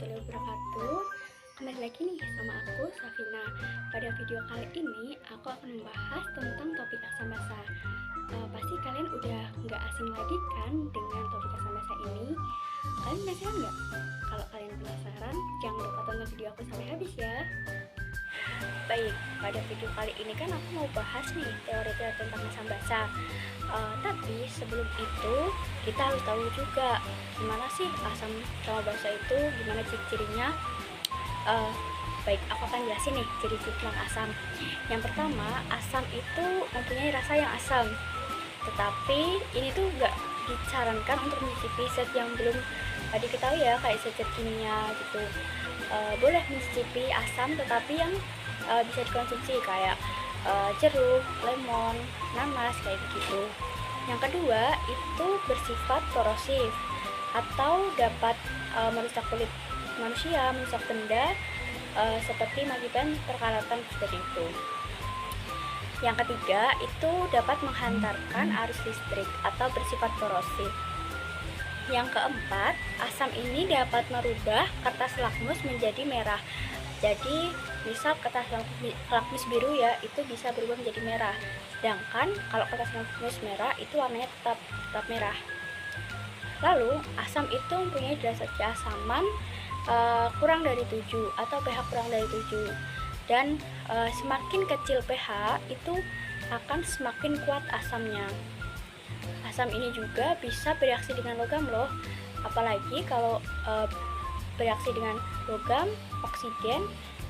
warahmatullahi wabarakatuh. Kembali lagi nih sama aku, Safina. Pada video kali ini, aku akan membahas tentang topik asam basa. Pasti kalian udah nggak asing lagi kan dengan topik asam basa ini? Kalian penasaran nggak? Kalau kalian penasaran, jangan lupa tonton video aku sampai habis ya. Baik, pada video kali ini kan aku mau bahas nih teori-teori tentang asam basa. Tapi sebelum itu kita harus tahu juga gimana sih asam sama basa itu, gimana ciri-cirinya. Baik, aku akan jelasin nih ciri-ciri tentang asam. Yang pertama, asam itu mempunyai rasa yang asam, tetapi ini tuh gak disarankan untuk mencicipi zat yang belum diketahui ya, kayak zat kimia gitu. Boleh mencicipi asam tetapi yang bisa dikonsumsi kayak jeruk, lemon, nanas kayak begitu. Yang kedua, itu bersifat korosif atau dapat merusak kulit manusia, merusak benda seperti mengakibatkan perkaratan seperti itu. Yang ketiga, itu dapat menghantarkan arus listrik atau bersifat korosif. Yang keempat, asam ini dapat merubah kertas lakmus menjadi merah. Jadi misal kertas lakmus biru ya, itu bisa berubah menjadi merah. Sedangkan kalau kertas lakmus merah itu warnanya tetap merah. Lalu asam itu mempunyai derajat keasaman kurang dari 7 atau pH kurang dari 7. Dan semakin kecil pH itu akan semakin kuat asamnya. Asam ini juga bisa bereaksi dengan logam loh. Apalagi kalau bereaksi dengan logam, oksigen,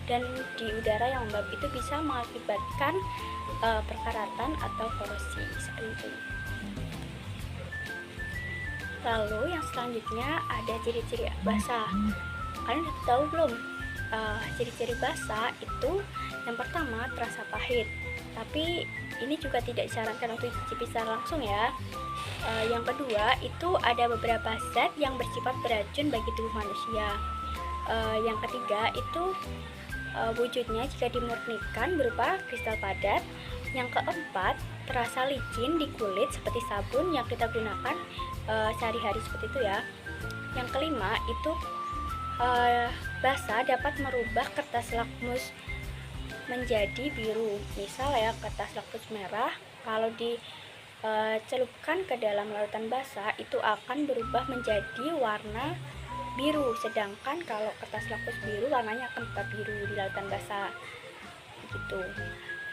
dan di udara yang lembab itu bisa mengakibatkan perkaratan atau korosi seperti itu. Lalu yang selanjutnya ada ciri-ciri basa. Kalian udah tahu belum? Ciri-ciri basa itu yang pertama terasa pahit, tapi ini juga tidak disarankan untuk dicicipi secara langsung ya. Yang kedua itu ada beberapa zat yang bersifat beracun bagi tubuh manusia. Yang ketiga itu wujudnya jika dimurnikan berupa kristal padat. Yang keempat, terasa licin di kulit seperti sabun yang kita gunakan sehari-hari seperti itu ya. Yang kelima itu basa dapat merubah kertas lakmus menjadi biru. Misal ya, kertas lakmus merah kalau dicelupkan ke dalam larutan basa itu akan berubah menjadi warna biru, sedangkan kalau kertas lakmus biru warnanya akan tetap biru di lautan basa gitu.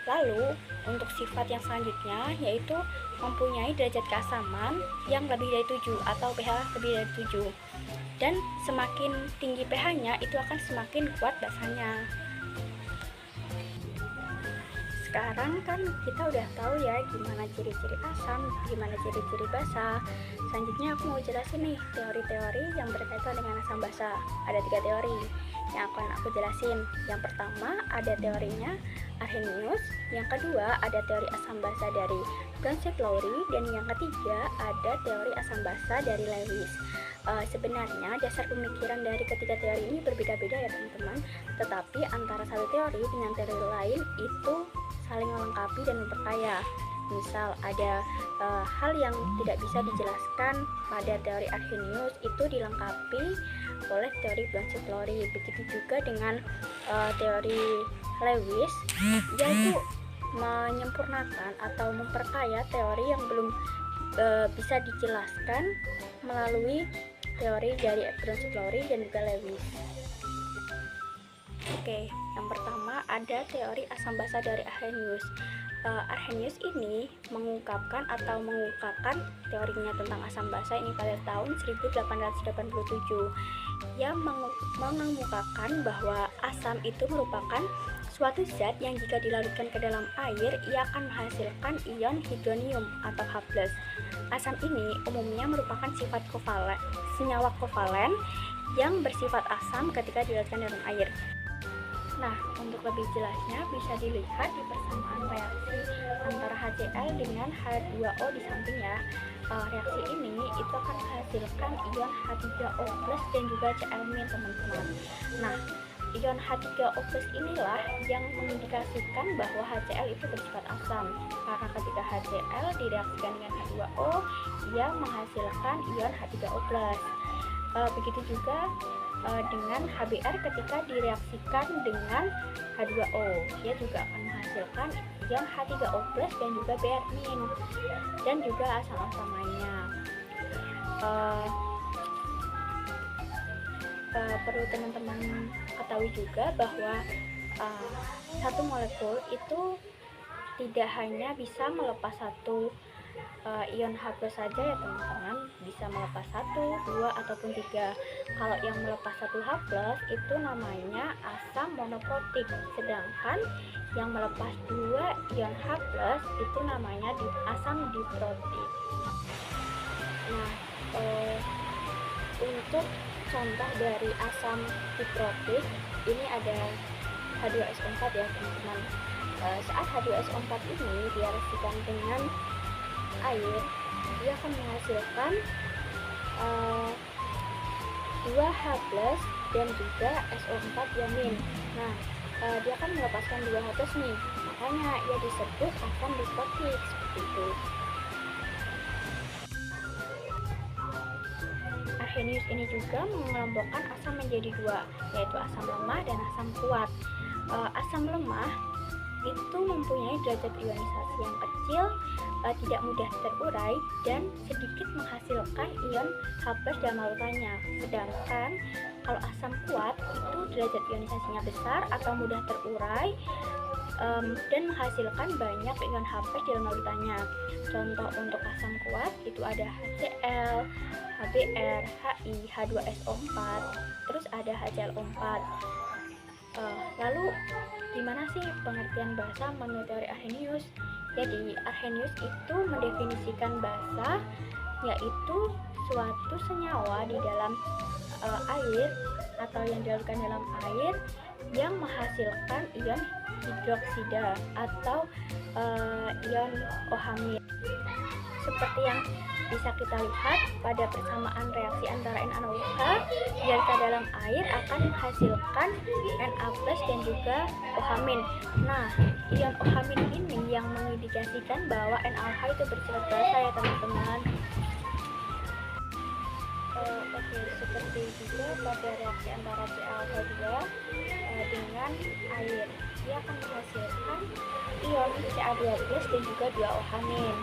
Lalu untuk sifat yang selanjutnya yaitu mempunyai derajat keasaman yang lebih dari 7 atau pH lebih dari 7. Dan semakin tinggi pH-nya itu akan semakin kuat basanya. Sekarang kan kita udah tahu ya gimana ciri-ciri asam, gimana ciri-ciri basa. Selanjutnya aku mau jelasin nih teori-teori yang berkaitan dengan asam basa. Ada 3 teori yang akan aku jelasin. Yang pertama ada teorinya Arrhenius, yang kedua ada teori asam basa dari Bronsted-Lowry, dan yang ketiga ada teori asam basa dari Lewis. Sebenarnya dasar pemikiran dari ketiga teori ini berbeda-beda ya teman-teman, tetapi antara satu teori dengan teori lain itu saling melengkapi dan memperkaya. Misal ada hal yang tidak bisa dijelaskan pada teori Arrhenius itu dilengkapi oleh teori Bronsted-Lowry. Begitu juga dengan teori Lewis, yaitu menyempurnakan atau memperkaya teori yang belum bisa dijelaskan melalui teori dari Bronsted-Lowry dan juga Lewis. Oke, yang pertama ada teori asam basa dari Arrhenius. Arrhenius ini mengungkapkan atau mengungkapkan teorinya tentang asam basa ini pada tahun 1887. Yang mengemukakan bahwa asam itu merupakan suatu zat yang jika dilarutkan ke dalam air ia akan menghasilkan ion hidronium atau H+. Asam ini umumnya merupakan sifat senyawa kovalen yang bersifat asam ketika dilarutkan dalam air. Nah, untuk lebih jelasnya bisa dilihat di persamaan reaksi antara HCl dengan H2O di samping ya. Reaksi ini itu akan menghasilkan ion H3O+ dan juga Cl- teman-teman. Nah, ion H3O+ inilah yang mengindikasikan bahwa HCl itu bersifat asam, karena ketika HCl direaksikan dengan H2O ia menghasilkan ion H3O+. Begitu juga dengan HBr ketika direaksikan dengan H2O, dia juga akan menghasilkan ion H3O+ dan juga Br-, dan juga asam-asam lainnya. Perlu teman-teman ketahui juga bahwa satu molekul itu tidak hanya bisa melepas satu ion H+ saja ya teman-teman, bisa melepas 1, 2, ataupun 3. Kalau yang melepas 1 H+ itu namanya asam monoprotik, sedangkan yang melepas 2 ion H+ itu namanya asam diprotik. Nah, untuk contoh dari asam diprotik ini ada H2SO4 ya teman-teman. Saat H2SO4 ini direaksikan dengan air, dia akan menghasilkan 2H+ dan juga SO4 diamin. Nah, dia akan melepaskan 2H+ nih, makanya ia disebut asam diprotik seperti itu. Arrhenius ini juga mengelompokkan asam menjadi 2, yaitu asam lemah dan asam kuat. Asam lemah itu mempunyai derajat ionisasi yang kecil, tidak mudah terurai, dan sedikit menghasilkan ion H+ dalam larutannya. Sedangkan kalau asam kuat itu derajat ionisasinya besar atau mudah terurai dan menghasilkan banyak ion H+ dalam larutannya. Contoh untuk asam kuat itu ada HCl, HBr, Hi, H2SO4, terus ada HClO4. Lalu gimana sih pengertian basa menurut teori Arrhenius? Jadi Arrhenius itu mendefinisikan basa yaitu suatu senyawa di dalam air atau yang dilarutkan dalam air yang menghasilkan ion hidroksida atau ion OH-. Seperti yang bisa kita lihat pada persamaan reaksi antara NaOH dilarutkan dalam air akan menghasilkan Na+ dan juga OH-. Nah, ion OH- ini yang mengindikasikan bahwa NaOH itu bersifat basa ya teman-teman. Oke, seperti juga pada reaksi antara CaOH2 dengan air, dia akan menghasilkan ion Ca2+ dan juga 2OH-.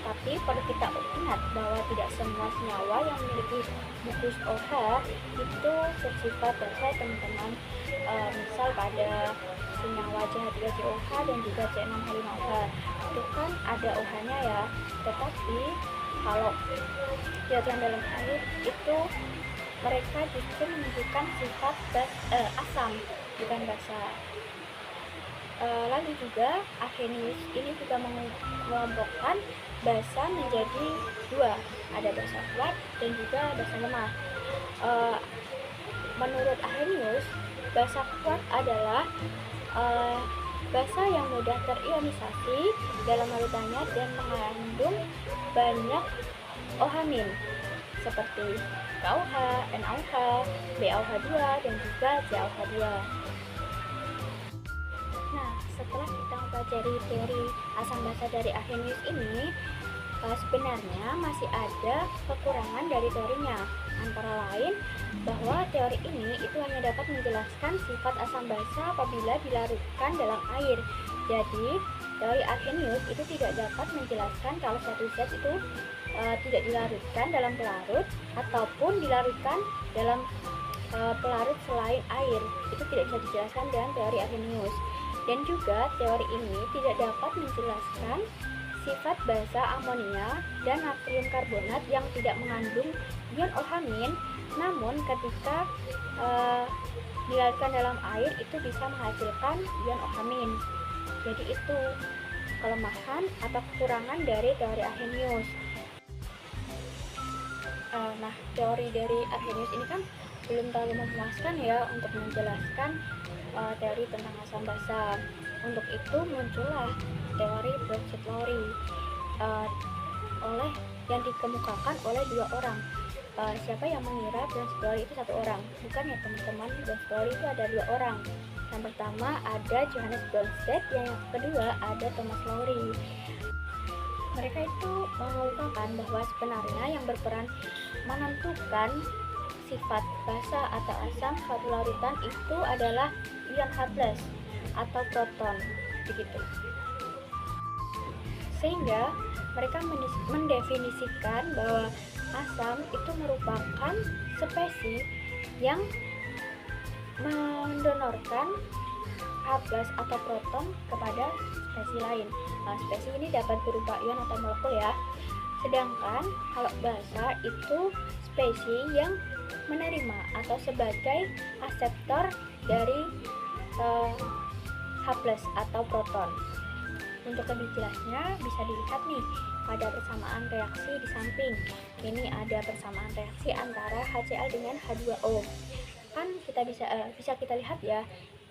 Tapi perlu kita ingat bahwa tidak semua senyawa yang memiliki gugus OH itu bersifat basa teman-teman. Misal pada senyawa CH3COH dan juga C6H5OH itu kan ada OH-nya ya, tetapi kalau dilarutkan dalam air itu mereka justru menunjukkan sifat asam, bukan basa. Lalu juga Arrhenius ini juga mengelompokkan basa menjadi 2, ada basa kuat dan juga basa lemah. Menurut Arrhenius, basa kuat adalah basa yang mudah terionisasi dalam larutannya dan mengandung banyak OH- seperti KOH, NaOH, BaOH2 dan juga CaOH2. Nah, setelah kita mempelajari teori asam basa dari Arrhenius ini, sebenarnya masih ada kekurangan dari teorinya. Antara lain bahwa teori ini itu hanya dapat menjelaskan sifat asam basa apabila dilarutkan dalam air. Jadi, teori Arrhenius itu tidak dapat menjelaskan kalau satu zat itu tidak dilarutkan dalam pelarut ataupun dilarutkan dalam pelarut selain air. Itu tidak bisa dijelaskan dengan teori Arrhenius. Dan juga teori ini tidak dapat menjelaskan sifat basa amonia dan natrium karbonat yang tidak mengandung ion OH-, namun ketika dilarutkan dalam air itu bisa menghasilkan ion OH-. Jadi itu kelemahan atau kekurangan dari teori Arrhenius. Nah, teori dari Arrhenius ini kan belum terlalu memuaskan ya untuk menjelaskan teori tentang asam basa. Untuk itu muncullah teori Bronsted-Lowry yang dikemukakan oleh 2 orang. Siapa yang mengira Bronsted-Lowry itu 1 orang? Bukan ya teman-teman, Bronsted-Lowry itu ada 2 orang. Yang pertama ada Johannes Bronsted, yang kedua ada Thomas Lowry. mereka itu mengungkapkan bahwa sebenarnya yang berperan menentukan sifat basa atau asam suatu larutan itu adalah ion H+ atau proton, begitu. Sehingga mereka mendefinisikan bahwa asam itu merupakan spesies yang mendonorkan H+ atau proton kepada spesies lain. Nah, spesies ini dapat berupa ion atau molekul ya. Sedangkan kalau basa itu spesies yang menerima atau sebagai aseptor dari H+ atau proton. Untuk lebih jelasnya bisa dilihat nih pada persamaan reaksi di samping. Ini ada persamaan reaksi antara HCl dengan H2O. Kan kita bisa kita lihat ya,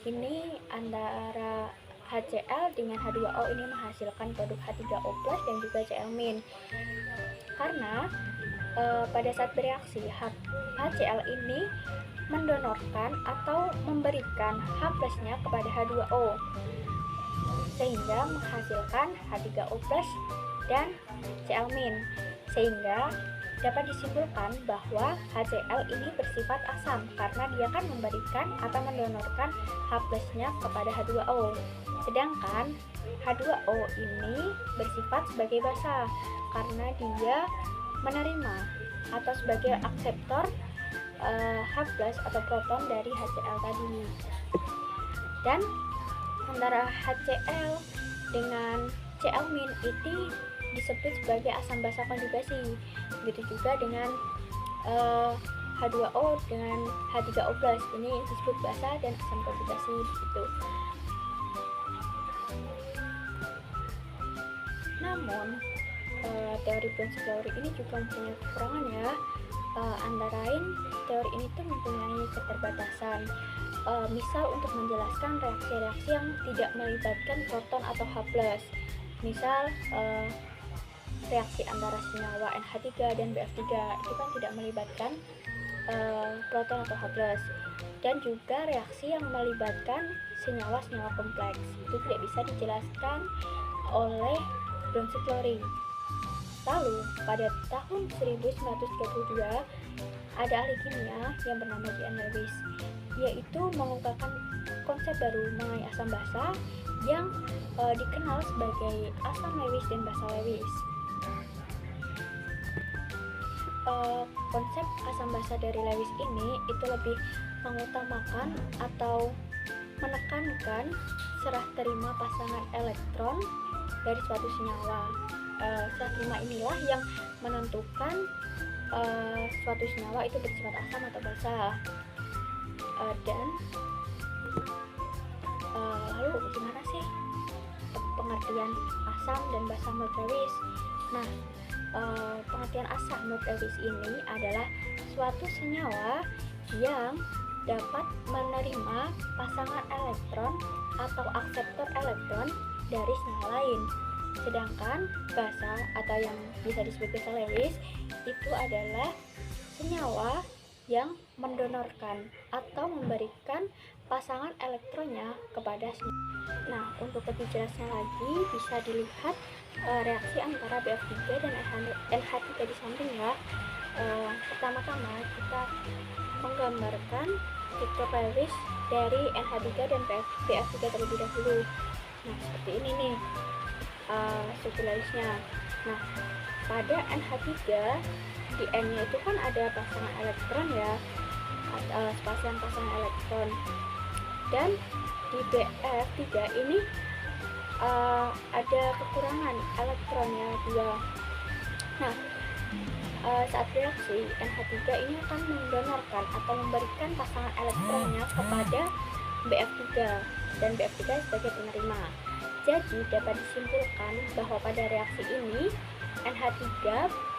ini antara HCl dengan H2O ini menghasilkan produk H3O+ dan juga Cl-. Karena pada saat bereaksi HCl ini mendonorkan atau memberikan H+-nya kepada H2O sehingga menghasilkan H3O+ dan Cl-. Sehingga dapat disimpulkan bahwa HCl ini bersifat asam karena dia kan memberikan atau mendonorkan H+-nya kepada H2O. Sedangkan H2O ini bersifat sebagai basa karena dia menerima atau sebagai akseptor H+ atau proton dari HCl tadi. Dan antara HCl dengan Cl- itu disebut sebagai asam basa konjugasi. Begitu juga dengan H2O dengan H3O+, ini disebut basa dan asam konjugasi gitu. Namun teori Bronsted teori ini juga mempunyai kekurangan ya. Antara lain teori ini tuh mempunyai keterbatasan. Misal untuk menjelaskan reaksi-reaksi yang tidak melibatkan proton atau H+. Misal reaksi antara senyawa NH3 dan BF3 itu kan tidak melibatkan proton atau H+. Dan juga reaksi yang melibatkan senyawa-senyawa kompleks itu tidak bisa dijelaskan oleh Bronsted teori. Lalu pada tahun 1932 ada ahli kimia yang bernama J.N. Lewis, yaitu mengungkapkan konsep baru mengenai asam basa yang dikenal sebagai asam Lewis dan basa Lewis. Konsep asam basa dari Lewis ini itu lebih mengutamakan atau menekankan serah terima pasangan elektron dari suatu senyawa. Serah terima inilah yang menentukan suatu senyawa itu bersifat asam atau basa. Dan lalu gimana sih pengertian asam dan basa menurut Lewis? Nah, pengertian asam menurut Lewis ini adalah suatu senyawa yang dapat menerima pasangan elektron atau akseptor elektron dari senyawa lain. Sedangkan basa atau yang bisa disebut basa Lewis itu adalah senyawa yang mendonorkan atau memberikan pasangan elektronnya kepada senyawa. Nah, untuk lebih jelasnya lagi bisa dilihat reaksi antara BF3 dan NH3 di samping ya. Pertama-tama kita menggambarkan struktur Lewis dari NH3 dan BF3 terlebih dahulu. Nah, seperti ini nih struktur Lewisnya. Nah, pada NH3 di N-nya itu kan ada pasangan elektron ya, spasian pasangan elektron. Dan di BF3 ini ada kekurangan elektronnya 2. Nah, saat reaksi NH3 ini akan mendonorkan atau memberikan pasangan elektronnya kepada BF3 dan BF3 sebagai penerima. Jadi dapat disimpulkan bahwa pada reaksi ini NH3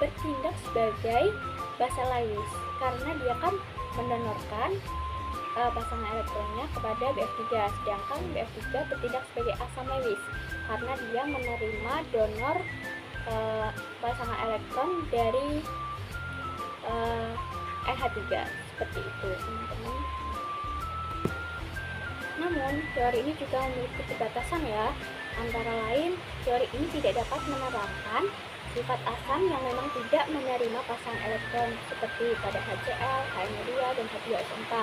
bertindak sebagai basa Lewis karena dia kan mendonorkan pasangan elektronnya kepada BF3, sedangkan BF3 bertindak sebagai asam Lewis karena dia menerima donor pasangan elektron dari NH3. Seperti itu teman-teman. Namun teori ini juga memiliki keterbatasan ya, Antara lain, teori ini tidak dapat menerapkan sifat asam yang memang tidak menerima pasang elektron seperti pada HCl, HNO2, dan H2SO4.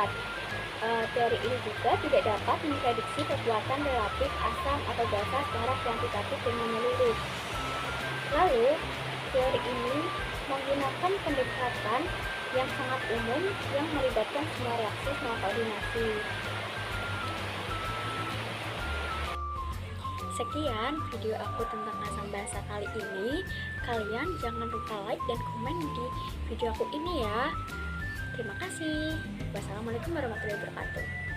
Teori ini juga tidak dapat memprediksi kekuatan relatif asam atau basa secara kuantitatif dan menyeluruh. Lalu, teori ini menggunakan pendekatan yang sangat umum yang melibatkan semua reaksi semua koordinasi. Sekian video aku tentang asam basa kali ini. Kalian jangan lupa like dan komen di video aku ini ya. Terima kasih. Wassalamualaikum warahmatullahi wabarakatuh.